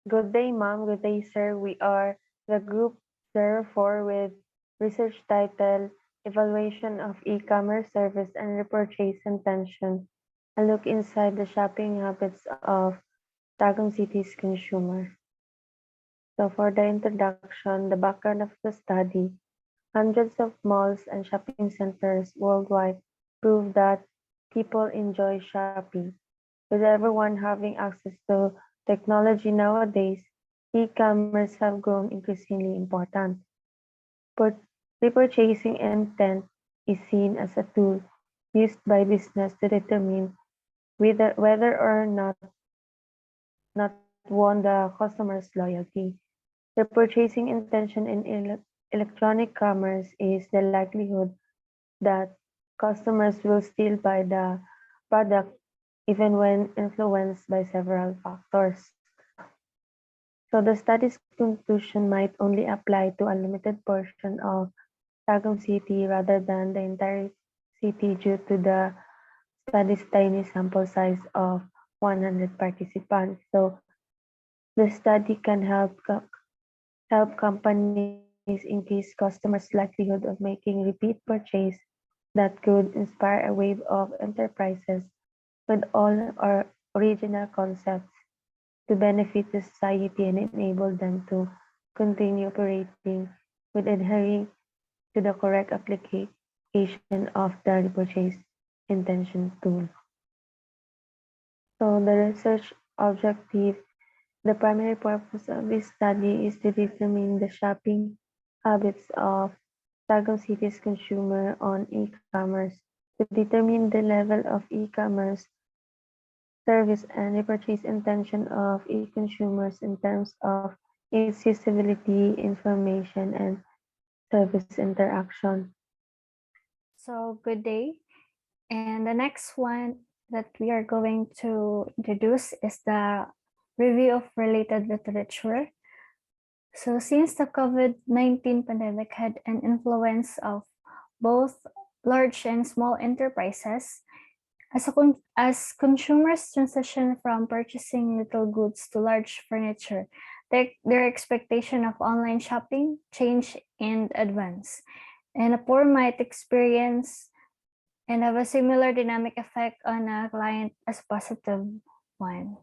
Good day, ma'am. Good day, sir. We are the Group 04 with research title Evaluation of E-commerce Service and Repurchase Intention. A look inside the shopping habits of Tagum City's consumer. So for the introduction, the background of the study, hundreds of malls and shopping centers worldwide prove that people enjoy shopping. With everyone having access to technology nowadays, e-commerce have grown increasingly important. But repurchasing intent is seen as a tool used by business to determine whether or not won the customer's loyalty. Repurchasing intention in electronic commerce is the likelihood that customers will still buy the product even when influenced by several factors. So the study's conclusion might only apply to a limited portion of Tagum City rather than the entire city due to the study's tiny sample size of 100 participants. So the study can help companies increase customers' likelihood of making repeat purchase that could inspire a wave of enterprises with all our original concepts to benefit the society and enable them to continue operating with adhering to the correct application of the repurchase intention tool. So the research objective, the primary purpose of this study is to determine the shopping habits of Tagum City's consumer on e-commerce, to determine the level of e-commerce service and repurchase intention of e-consumers in terms of its usability, information, and service interaction. So, good day. And the next one that we are going to introduce is the review of related literature. So, since the COVID-19 pandemic had an influence of both large and small enterprises, as consumers transition from purchasing little goods to large furniture, their expectation of online shopping change in advance. And a poor might experience and have a similar dynamic effect on a client as positive one.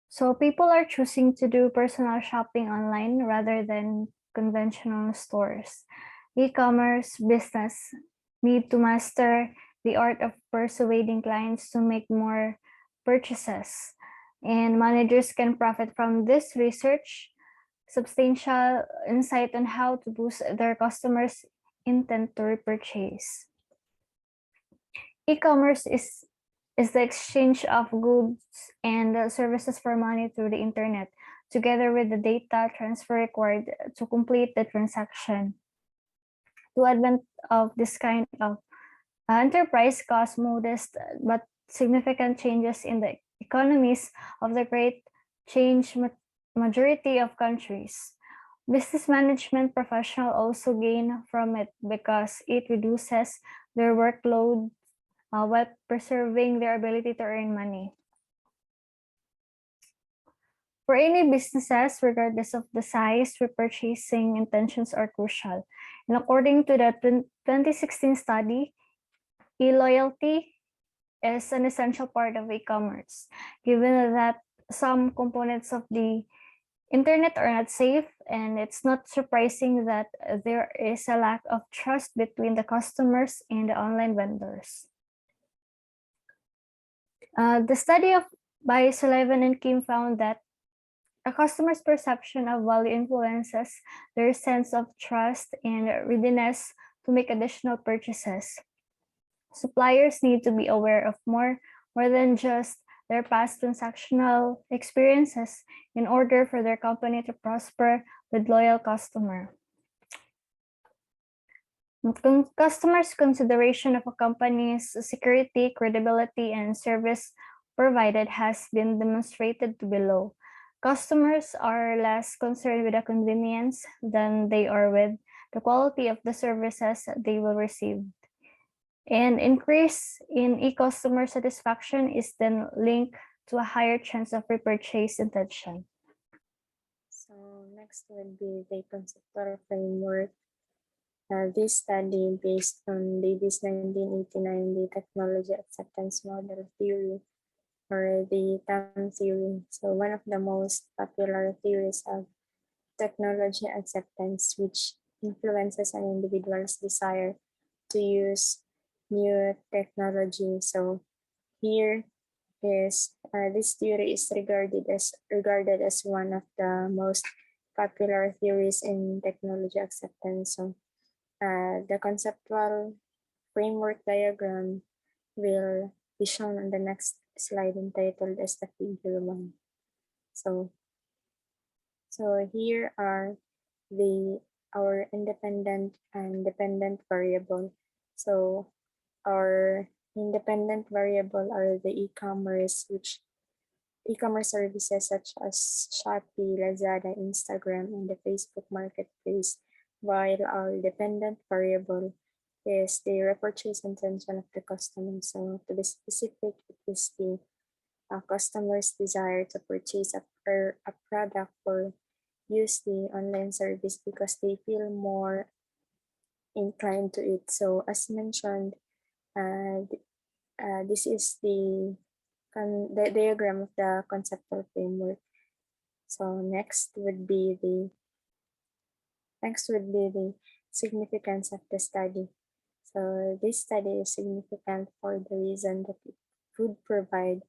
So people are choosing to do personal shopping online rather than conventional stores. E-commerce business need to master the art of persuading clients to make more purchases. And managers can profit from this research, substantial insight on how to boost their customers' intent to repurchase. E-commerce is the exchange of goods and services for money through the internet, together with the data transfer required to complete the transaction. The advent of this kind of enterprise caused modest but significant changes in the economies of the great change majority of countries. Business management professionals also gain from it because it reduces their workload while preserving their ability to earn money. For any businesses, regardless of the size, repurchasing intentions are crucial. And according to the 2016 study, e-loyalty is an essential part of e-commerce, given that some components of the internet are not safe, and it's not surprising that there is a lack of trust between the customers and the online vendors. The study by Sullivan and Kim found that a customer's perception of value influences their sense of trust and readiness to make additional purchases. Suppliers need to be aware of more than just their past transactional experiences in order for their company to prosper with loyal customer. Customers' consideration of a company's security, credibility, and service provided has been demonstrated to be low. Customers are less concerned with the convenience than they are with the quality of the services they will receive. An increase in e-customer satisfaction is then linked to a higher chance of repurchase intention. So next would be the conceptual framework. This study based on Davis 1989, the technology acceptance model theory, or the TAM theory. So one of the most popular theories of technology acceptance, which influences an individual's desire to use new technology. So here is this theory is regarded as one of the most popular theories in technology acceptance. So the conceptual framework diagram will be shown on the next slide, entitled as the figure 1. So here are our independent and dependent variable. So our independent variable are the e-commerce, which e-commerce services such as Shopee, Lazada, Instagram, and the Facebook Marketplace, while our dependent variable is the repurchase intention of the customer. So to be specific, it is the customer's desire to purchase a product or use the online service because they feel more inclined to it. So as mentioned, this is the diagram of the conceptual framework. So next would be the significance of the study. So this study is significant for the reason that it would provide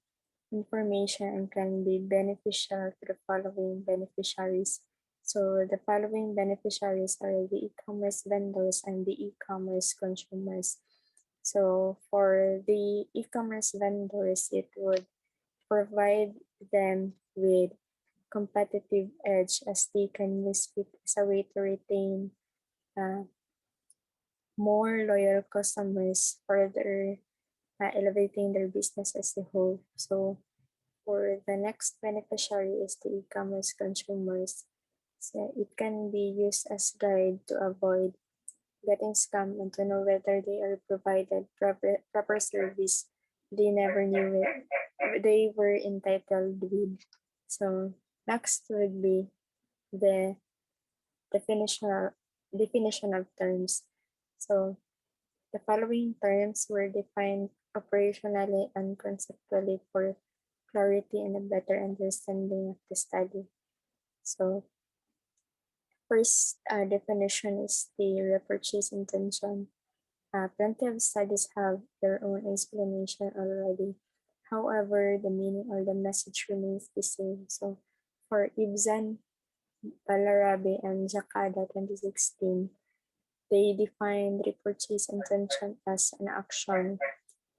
information and can be beneficial to the following beneficiaries. So the following beneficiaries are the e-commerce vendors and the e-commerce consumers. So for the e-commerce vendors, it would provide them with competitive edge, as they can use it as a way to retain more loyal customers, further elevating their business as a whole. So for the next beneficiary is the e-commerce consumers. So it can be used as guide to avoid getting scammed and to know whether they are provided proper service they never knew they were entitled with. So next would be the definition of terms. So the following terms were defined operationally and conceptually for clarity and a better understanding of the study. So first definition is the repurchase intention. Plenty of studies have their own explanation already. However, the meaning or the message remains the same. So for Ibzan, Balarabe, and Jakada 2016, they defined repurchase intention as an action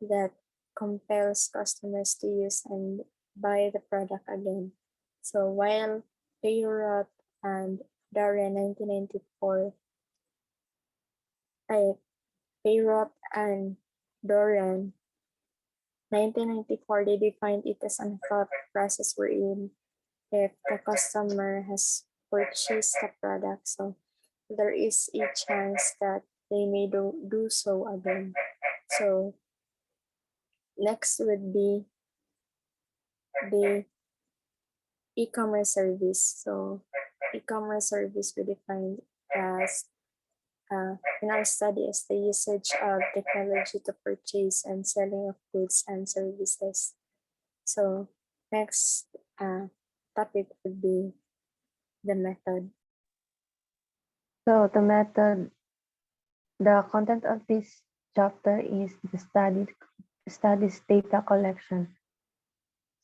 that compels customers to use and buy the product again. So while Peyrot and Darren 1994, Peyrot and Doran 1994, they defined it as a thought process wherein if the customer has purchased the product, so there is a chance that they may do so again. So next would be the e-commerce service. So e-commerce service we defined as in our study as the usage of technology to purchase and selling of goods and services. So next topic would be the method. So the method, the content of this chapter is the study's data collection,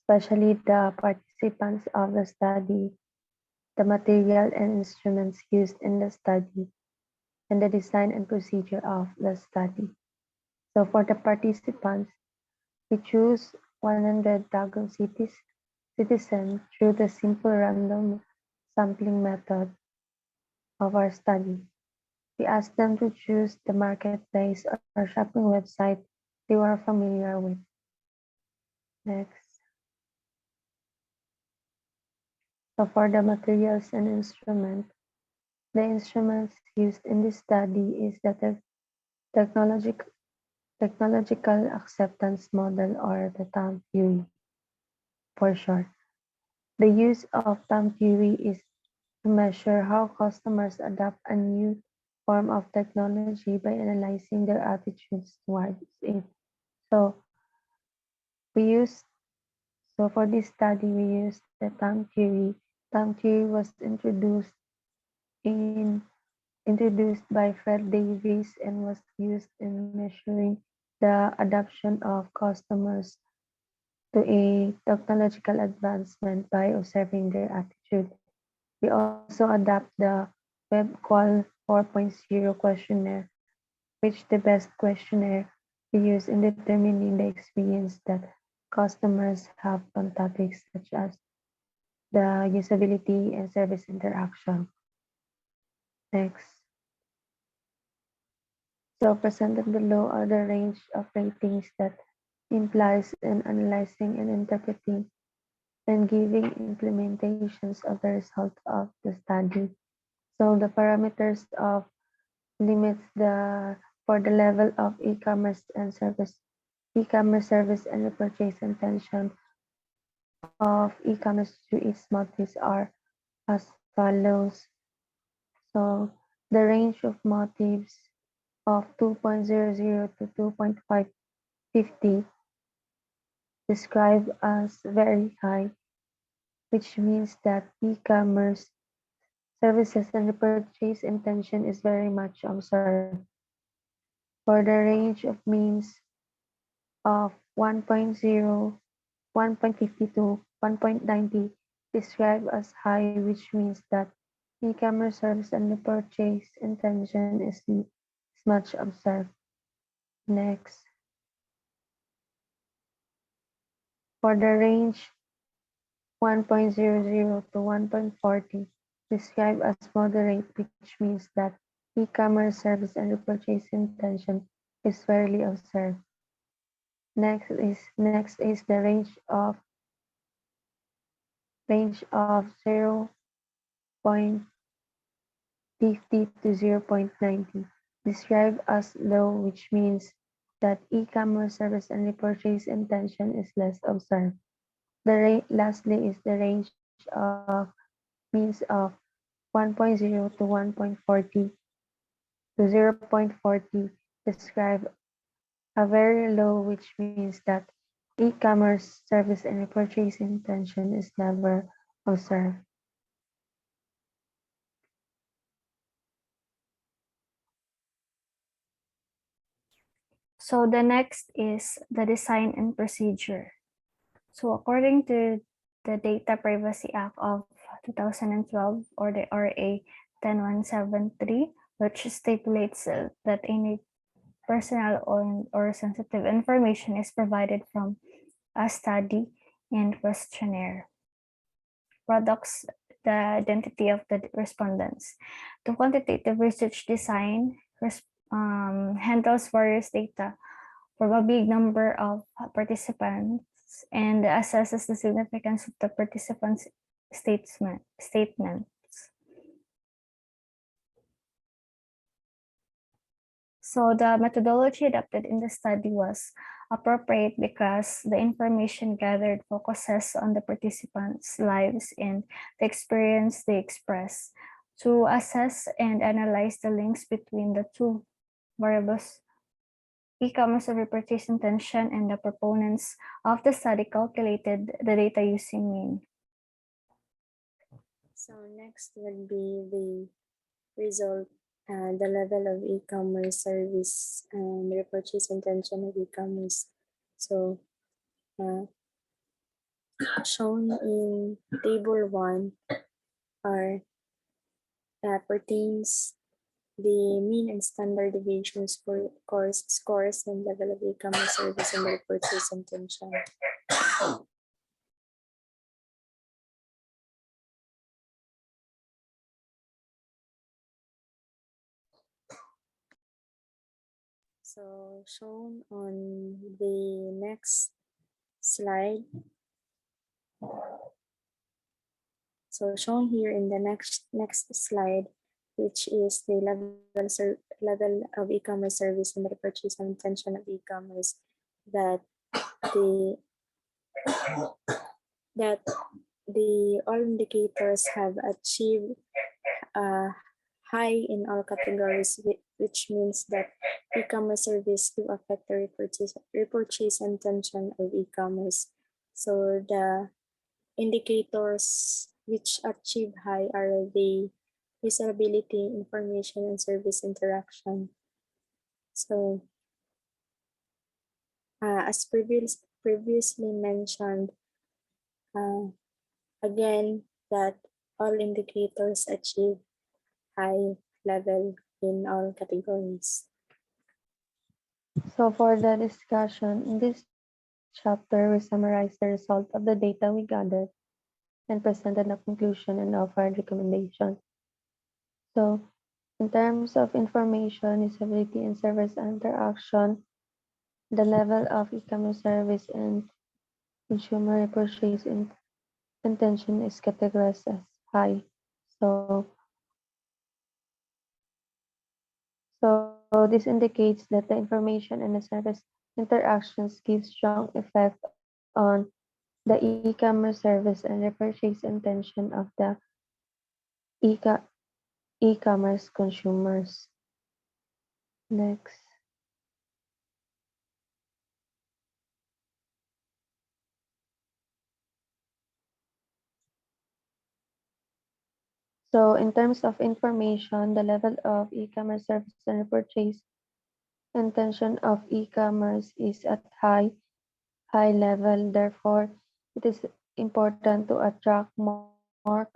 especially the participants of the study, the material and instruments used in the study, and the design and procedure of the study. So for the participants, we choose 100 Tagum citizens through the simple random sampling method of our study. We ask them to choose the marketplace or shopping website they were familiar with. Next. So for the materials and instruments, the instruments used in this study is the technological acceptance model, or the TAM theory. for short. The use of time theory is to measure how customers adapt a new form of technology by analyzing their attitudes towards it. So we use so for this study we used the time theory. Time theory was in introduced by Fred Davis and was used in measuring the adoption of customers to a technological advancement by observing their attitude. We also adapt the WebQual 4.0 questionnaire, which the best questionnaire we use in determining the experience that customers have on topics such as the usability and service interaction. Next. So presented below are the range of ratings that implies in analyzing and interpreting and giving implementations of the result of the study. So the parameters of limits for the level of e-commerce service and the purchase intention of e-commerce through its motives are as follows. So the range of motives of 2.00 to 2.550 described as very high, which means that e-commerce services and the purchase intention is very much observed. For the range of means of 1.0, 1.50 to 1.90 described as high, which means that e-commerce service and the purchase intention is much observed. Next. For the range 1.00 to 1.40 described as moderate, which means that e-commerce service and the purchase intention is rarely observed. Next is the range of 0.50 to 0.90 described as low, which means that e-commerce service and the purchase intention is less observed. Lastly is the range of means of 1.0 to 1.40 to 0.40 describe a very low, which means that e-commerce service and the purchase intention is never observed. So the next is the design and procedure. So according to the Data Privacy Act of 2012 or the RA 10173, which stipulates that any personal or sensitive information is provided from a study and questionnaire. Products the identity of the respondents. The quantitative research design handles various data from a big number of participants and assesses the significance of the participants' statements. So the methodology adopted in the study was appropriate because the information gathered focuses on the participants' lives and the experience they express. To assess and analyze the links between the two variables, e-commerce purchase intention and the proponents of the study calculated the data using mean. So next will be the result, the level of e-commerce service and repurchase intention of e-commerce. So shown in table 1 are pertains the mean and standard deviations for scores and level of e-commerce service and repurchase intention. So shown on the next slide. So shown here in the next slide, which is the level of e-commerce service and the purchase intention of e-commerce, that the that the all indicators have achieved high in all categories, which means that e-commerce service do affect the repurchase intention of e-commerce. So the indicators which achieve high are the usability, information, and service interaction. So as previously mentioned, again, that all indicators achieve high level in all categories. So for the discussion, in this chapter, we summarize the result of the data we gathered and presented a conclusion and offered recommendations. So in terms of information, usability, and service interaction, the level of e-commerce service and consumer purchase intention is categorized as high. So, so this indicates that the information and the service interactions give strong effect on the e-commerce service and the purchase intention of the e- e-commerce consumers. Next. So in terms of information, the level of e-commerce service and purchase intention of e-commerce is at high level. Therefore, it is important to attract more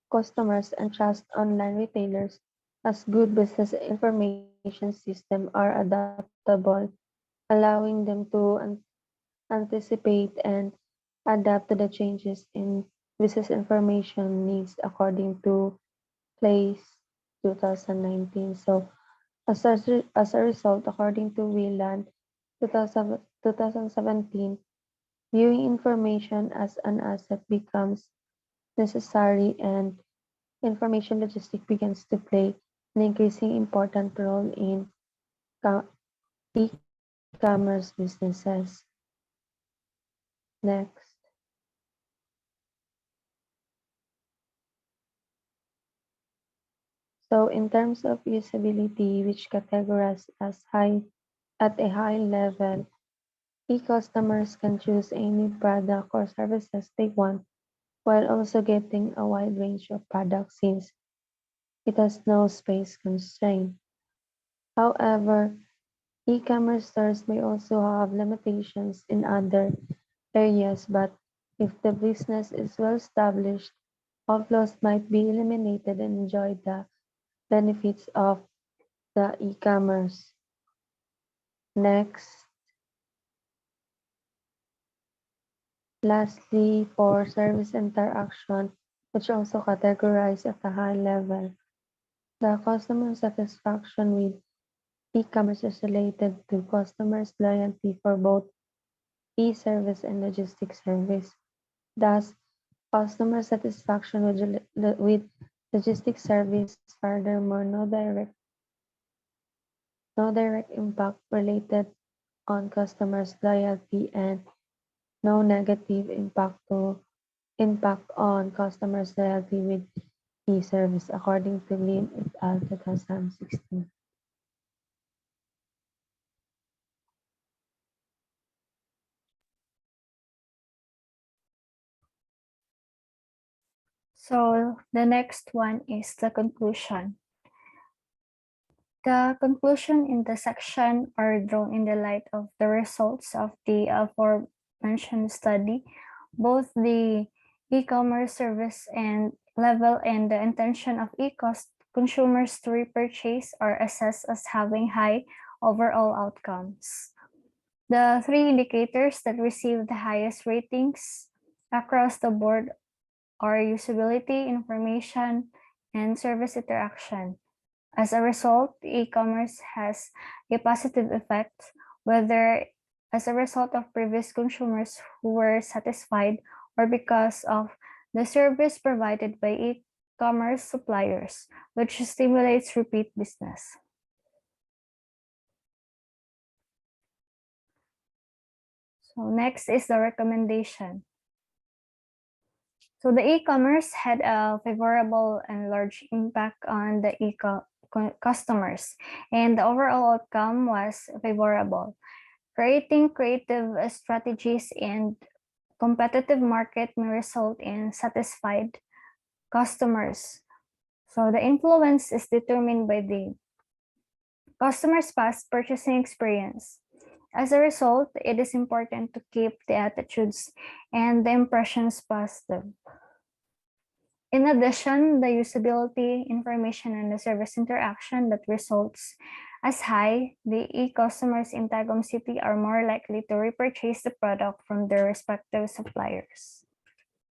customers and trust online retailers as good business information systems are adaptable, allowing them to anticipate and adapt to the changes in business information needs according to PLACE 2019. So as a result, according to Wieland 2017, viewing information as an asset becomes necessary and information logistics begins to play an increasing important role in e-commerce businesses. Next. So in terms of usability, which categorized as high at a high level, e-customers can choose any product or services they want while also getting a wide range of products since it has no space constraint. However, e-commerce stores may also have limitations in other areas, but if the business is well established, all flaws might be eliminated and enjoy the benefits of the e-commerce. Next, lastly, for service interaction, which also categorized at a high level, the customer satisfaction with e-commerce is related to customers' loyalty for both e-service and logistics service. Thus, customer satisfaction with logistics service, furthermore, no direct impact related on customers' loyalty and no negative impact on customers' loyalty with e-service, according to Lin et al. 2016. So the next one is the conclusion. The conclusion in the section are drawn in the light of the results of the aforementioned study. Both the e-commerce service and level and the intention of consumers to repurchase are assessed as having high overall outcomes. The three indicators that receive the highest ratings across the board are usability, information, and service interaction. As a result, e-commerce has a positive effect, whether as a result of previous consumers who were satisfied or because of the service provided by e-commerce suppliers, which stimulates repeat business. So next is the recommendation. So the e-commerce had a favorable and large impact on the customers, and the overall outcome was favorable. Creating creative strategies and competitive market may result in satisfied customers. So the influence is determined by the customer's past purchasing experience. As a result, it is important to keep the attitudes and the impressions positive. In addition, the usability, information, and the service interaction that results as high, the e-customers in Tagum City are more likely to repurchase the product from their respective suppliers.